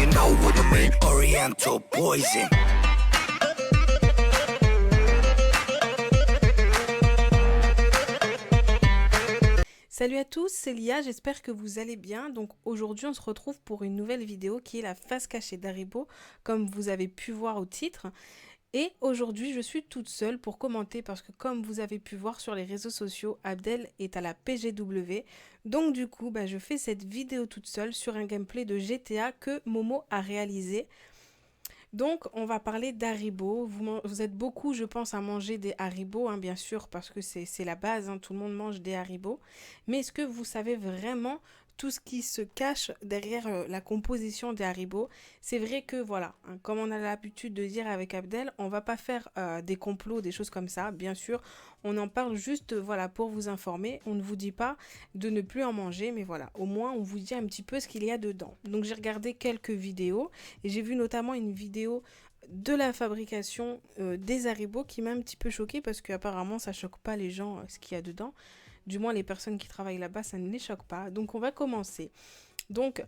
you know what I mean? Oriental poison. Salut à tous, c'est Lia, j'espère que vous allez bien. Donc aujourd'hui on se retrouve pour une nouvelle vidéo qui est la face cachée d'Haribo, comme vous avez pu voir au titre. Et aujourd'hui je suis toute seule pour commenter parce que comme vous avez pu voir sur les réseaux sociaux, Abdel est à la PGW. Donc du coup je fais cette vidéo toute seule sur un gameplay de GTA que Momo a réalisé. Donc, on va parler d'Haribo. Vous êtes beaucoup, je pense, à manger des Haribo, hein, bien sûr, parce que c'est la base, hein, tout le monde mange des Haribo. Mais est-ce que vous savez vraiment tout ce qui se cache derrière la composition des Haribo? C'est vrai que, voilà, hein, comme on a l'habitude de dire avec Abdel, on va pas faire des complots, des choses comme ça, bien sûr. On en parle juste, voilà, pour vous informer. On ne vous dit pas de ne plus en manger, mais voilà, au moins, on vous dit un petit peu ce qu'il y a dedans. Donc, j'ai regardé quelques vidéos et j'ai vu notamment une vidéo de la fabrication des Haribo qui m'a un petit peu choquée parce qu'apparemment ça choque pas les gens ce qu'il y a dedans. Du moins les personnes qui travaillent là-bas, ça ne les choque pas. Donc on va commencer. Donc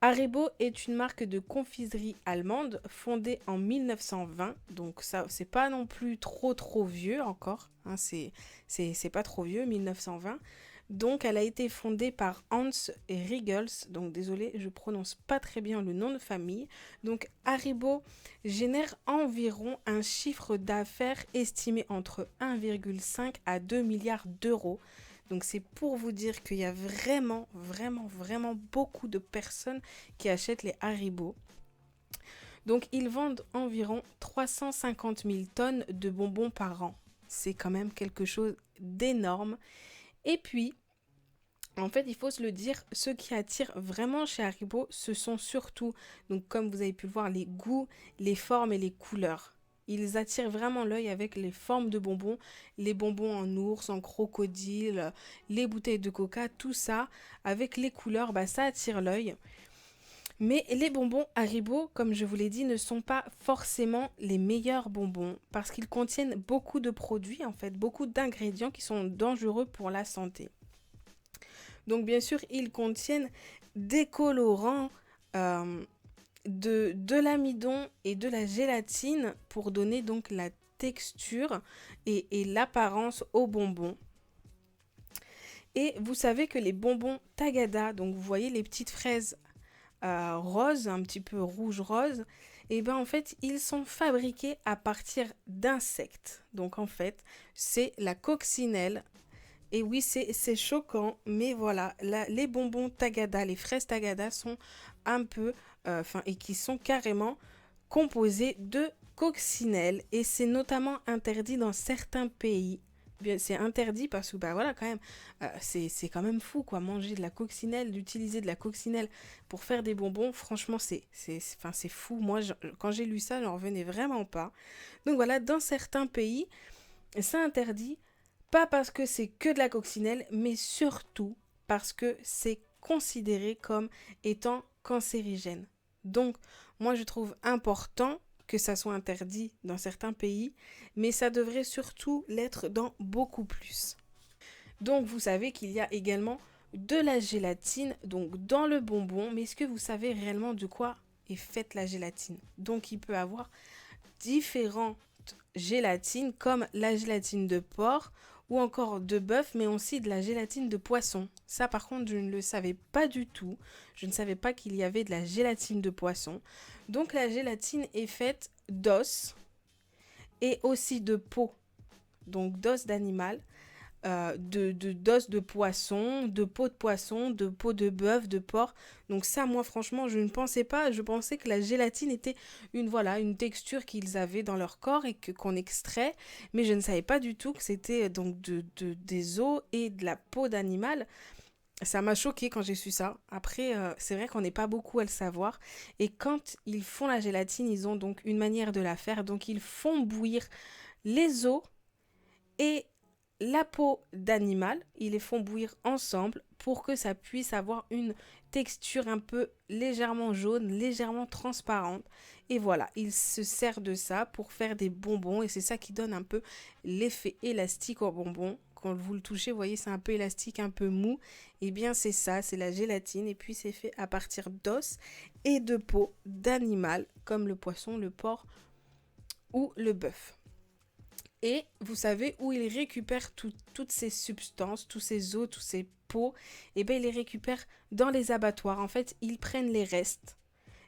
Haribo est une marque de confiserie allemande fondée en 1920. Donc ça c'est pas non plus trop vieux encore. Hein, c'est pas trop vieux, 1920. Donc, elle a été fondée par Hans Riegels. Donc, désolé, je prononce pas très bien le nom de famille. Donc, Haribo génère environ un chiffre d'affaires estimé entre 1,5 à 2 milliards d'euros. Donc, c'est pour vous dire qu'il y a vraiment beaucoup de personnes qui achètent les Haribo. Donc, ils vendent environ 350 000 tonnes de bonbons par an. C'est quand même quelque chose d'énorme. Et puis, en fait, il faut se le dire, ce qui attire vraiment chez Haribo, ce sont surtout, donc comme vous avez pu le voir, les goûts, les formes et les couleurs. Ils attirent vraiment l'œil avec les formes de bonbons, les bonbons en ours, en crocodile, les bouteilles de coca, tout ça, avec les couleurs, ça attire l'œil. Mais les bonbons Haribo, comme je vous l'ai dit, ne sont pas forcément les meilleurs bonbons parce qu'ils contiennent beaucoup de produits, en fait, beaucoup d'ingrédients qui sont dangereux pour la santé. Donc bien sûr, ils contiennent des colorants, de l'amidon et de la gélatine pour donner donc la texture et l'apparence aux bonbons. Et vous savez que les bonbons Tagada, donc vous voyez les petites fraises roses, un petit peu rouge-rose, et en fait, ils sont fabriqués à partir d'insectes. Donc en fait, c'est la coccinelle. Et oui, c'est choquant, mais voilà, les bonbons Tagada, les fraises Tagada sont un peu, et qui sont carrément composés de coccinelle. Et c'est notamment interdit dans certains pays. C'est interdit parce que, voilà, quand même, c'est quand même fou, quoi, manger de la coccinelle, d'utiliser de la coccinelle pour faire des bonbons. Franchement, c'est fou. Moi, quand j'ai lu ça, j'en revenais vraiment pas. Donc voilà, dans certains pays, c'est interdit. Pas parce que c'est que de la coccinelle, mais surtout parce que c'est considéré comme étant cancérigène. Donc, moi, je trouve important que ça soit interdit dans certains pays, mais ça devrait surtout l'être dans beaucoup plus. Donc, vous savez qu'il y a également de la gélatine, donc dans le bonbon, mais est-ce que vous savez réellement de quoi est faite la gélatine? Donc, il peut avoir différentes gélatines, comme la gélatine de porc, ou encore de bœuf, mais aussi de la gélatine de poisson. Ça, par contre, je ne le savais pas du tout. Je ne savais pas qu'il y avait de la gélatine de poisson. Donc, la gélatine est faite d'os et aussi de peau. Donc, d'os d'animal, d'os de poisson, de peau de poisson, de peau de bœuf, de porc. Donc ça, moi, franchement, je ne pensais pas. Je pensais que la gélatine était une texture qu'ils avaient dans leur corps et qu'on extrait. Mais je ne savais pas du tout que c'était donc des os et de la peau d'animal. Ça m'a choquée quand j'ai su ça. Après, c'est vrai qu'on n'est pas beaucoup à le savoir. Et quand ils font la gélatine, ils ont donc une manière de la faire. Donc ils font bouillir les os et la peau d'animal, ils les font bouillir ensemble pour que ça puisse avoir une texture un peu légèrement jaune, légèrement transparente. Et voilà, ils se servent de ça pour faire des bonbons et c'est ça qui donne un peu l'effet élastique aux bonbons quand vous le touchez, vous voyez, c'est un peu élastique, un peu mou. Eh bien, c'est ça, c'est la gélatine. Et puis, c'est fait à partir d'os et de peau d'animal, comme le poisson, le porc ou le bœuf. Et vous savez où il récupère toutes ces substances, tous ces os, tous ces peaux. Eh bien, il les récupère dans les abattoirs. En fait, ils prennent les restes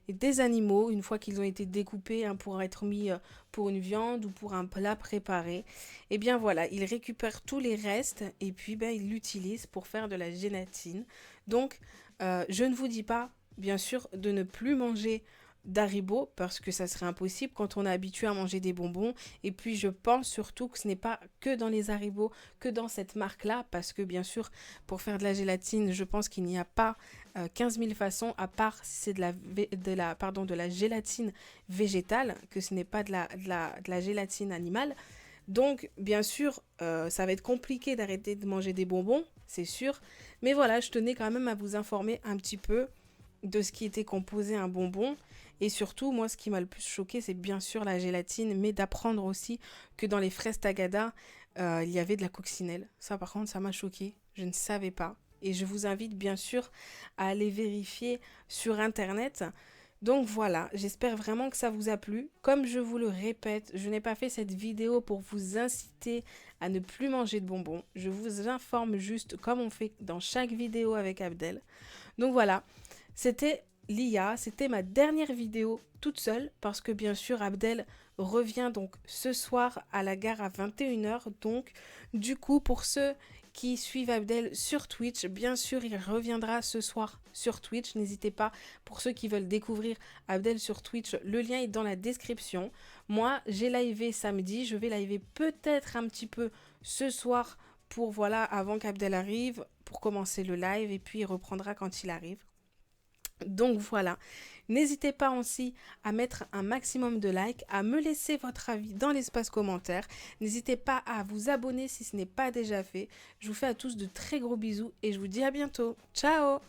des animaux, une fois qu'ils ont été découpés pour être mis pour une viande ou pour un plat préparé. Et bien voilà, ils récupèrent tous les restes et puis ils l'utilisent pour faire de la gélatine. Donc, je ne vous dis pas, bien sûr, de ne plus manger d'Haribo parce que ça serait impossible quand on est habitué à manger des bonbons. Et puis je pense surtout que ce n'est pas que dans les Haribo, que dans cette marque-là, parce que bien sûr, pour faire de la gélatine, je pense qu'il n'y a pas 15 000 façons, à part si c'est de la gélatine végétale, que ce n'est pas de la gélatine animale. Donc, bien sûr, ça va être compliqué d'arrêter de manger des bonbons, c'est sûr. Mais voilà, je tenais quand même à vous informer un petit peu de ce qui était composé un bonbon. Et surtout, moi, ce qui m'a le plus choqué, c'est bien sûr la gélatine, mais d'apprendre aussi que dans les fraises Tagada, il y avait de la coccinelle. Ça, par contre, ça m'a choqué. Je ne savais pas. Et je vous invite bien sûr à aller vérifier sur Internet. Donc voilà, j'espère vraiment que ça vous a plu. Comme je vous le répète, je n'ai pas fait cette vidéo pour vous inciter à ne plus manger de bonbons. Je vous informe juste comme on fait dans chaque vidéo avec Abdel. Donc voilà, c'était l'IA, c'était ma dernière vidéo toute seule parce que bien sûr Abdel revient donc ce soir à la gare à 21h. Donc du coup pour ceux qui suivent Abdel sur Twitch, bien sûr il reviendra ce soir sur Twitch, n'hésitez pas. Pour ceux qui veulent découvrir Abdel sur Twitch, le lien est dans la description. Moi j'ai livé samedi, je vais liver peut-être un petit peu ce soir pour voilà avant qu'Abdel arrive, pour commencer le live et puis il reprendra quand il arrive. Donc voilà, n'hésitez pas aussi à mettre un maximum de likes, à me laisser votre avis dans l'espace commentaire. N'hésitez pas à vous abonner si ce n'est pas déjà fait. Je vous fais à tous de très gros bisous et je vous dis à bientôt. Ciao!